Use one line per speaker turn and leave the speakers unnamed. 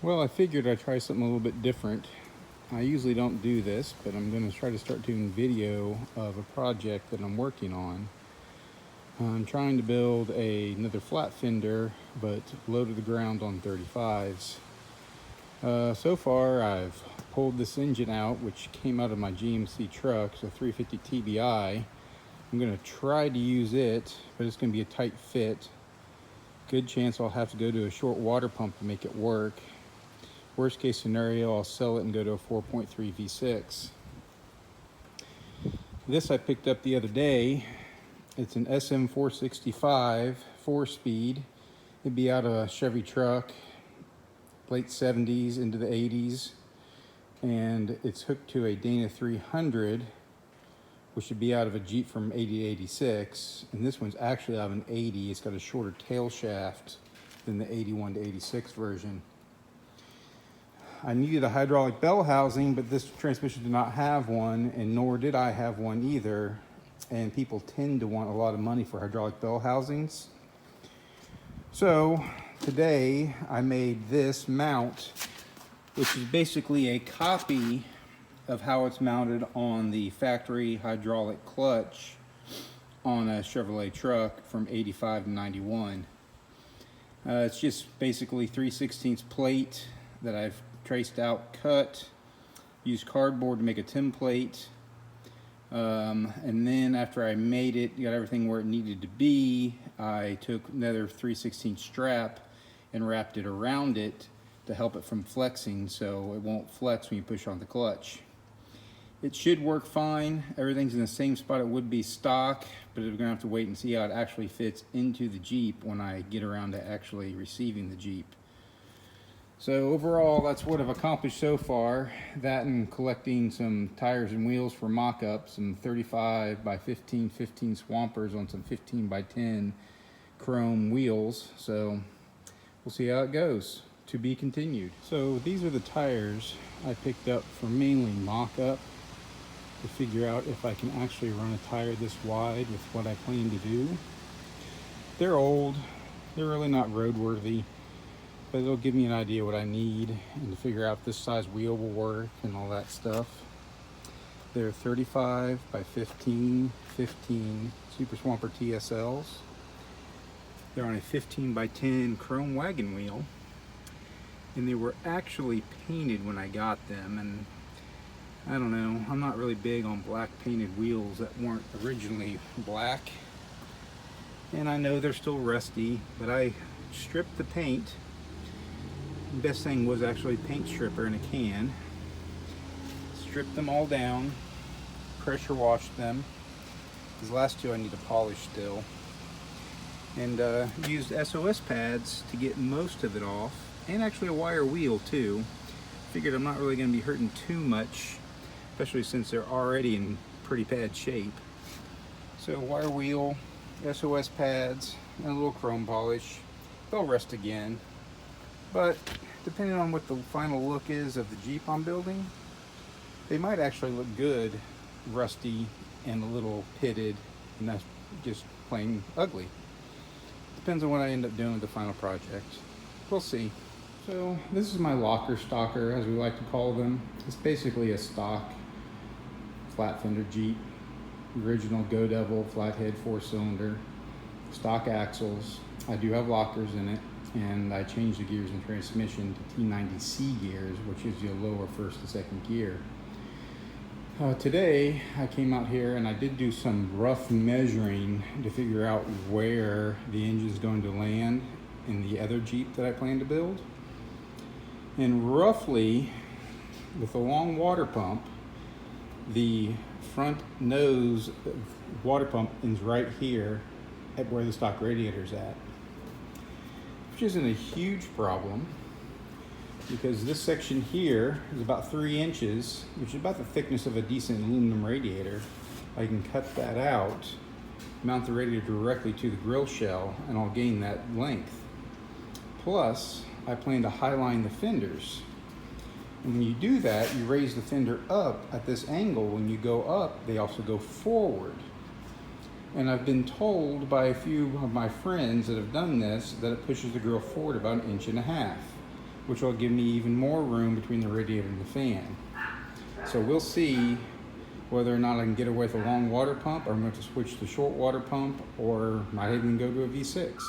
Well, I figured I'd try something a little bit different. I usually don't do this, but I'm going to try to start doing video of a project that I'm working on. I'm trying to build another Flatfender, but low to the ground on 35s. So far, I've pulled this engine out, which came out of my GMC truck, so 350 TBI. I'm going to try to use it, but it's going to be a tight fit. Good chance I'll have to go to a short water pump to make it work. Worst case scenario, I'll sell it and go to a 4.3 V6. This I picked up the other day. It's an SM465 4-speed. It'd be out of a Chevy truck, late 70s into the 80s. And it's hooked to a Dana 300, which should be out of a Jeep from 80 to 86. And this one's actually out of an 80. It's got a shorter tail shaft than the 81 to 86 version. I needed a hydraulic bell housing, but this transmission did not have one, and nor did I have one either. And people tend to want a lot of money for hydraulic bell housings. So today I made this mount, which is basically a copy of how it's mounted on the factory hydraulic clutch on a Chevrolet truck from 85 to 91. It's just basically 3/16 plate that I've traced out, cut, used cardboard to make a template, and then after I made it, got everything where it needed to be, I took another 3/16 strap and wrapped it around it to help it from flexing so it won't flex when you push on the clutch. It should work fine. Everything's in the same spot it would be stock, but we're gonna have to wait and see how it actually fits into the Jeep when I get around to actually receiving the Jeep. So overall, that's what I've accomplished so far. That and collecting some tires and wheels for mock-up, some 35 by 15 Swampers on some 15 by 10 chrome wheels. So we'll see how it goes. To be continued. So these are the tires I picked up for mainly mock-up to figure out if I can actually run a tire this wide with what I plan to do. They're old. They're really not roadworthy, but it'll give me an idea what I need and to figure out if this size wheel will work and all that stuff. They're 35 by 15 Super Swamper TSLs. They're on a 15 by 10 chrome wagon wheel, and they were actually painted when I got them. And I don't know, I'm not really big on black painted wheels that weren't originally black. And I know they're still rusty, but I stripped the paint. The best thing was actually paint stripper in a can. Stripped them all down, pressure washed them. These last two I need to polish still. And used SOS pads to get most of it off, and actually a wire wheel too. Figured I'm not really going to be hurting too much, especially since they're already in pretty bad shape. So wire wheel, SOS pads, and a little chrome polish. They'll rust again, but depending on what the final look is of the Jeep I'm building, they might actually look good, rusty and a little pitted, and that's just plain ugly. Depends on what I end up doing with the final project. We'll see. So this is my locker stalker, as we like to call them. It's basically a stock Flatfender Jeep, original Go Devil flathead 4-cylinder, stock axles. I do have lockers in it, and I changed the gears and transmission to T90C gears, which gives you a lower first and second gear. Today I came out here and I did do some rough measuring to figure out where the engine's going to land in the other Jeep that I plan to build. And roughly, with a long water pump, the front nose water pump is right here at where the stock radiator's at, which isn't a huge problem because this section here is about 3 inches, which is about the thickness of a decent aluminum radiator. I can cut that out, mount the radiator directly to the grill shell, and I'll gain that length. Plus, I plan to highline the fenders. And when you do that, you raise the fender up at this angle. When you go up, they also go forward. And I've been told by a few of my friends that have done this that it pushes the grill forward about 1.5 inches. which will give me even more room between the radiator and the fan. So we'll see whether or not I can get away with a long water pump, or I'm going to switch to short water pump, or might even go to a V6.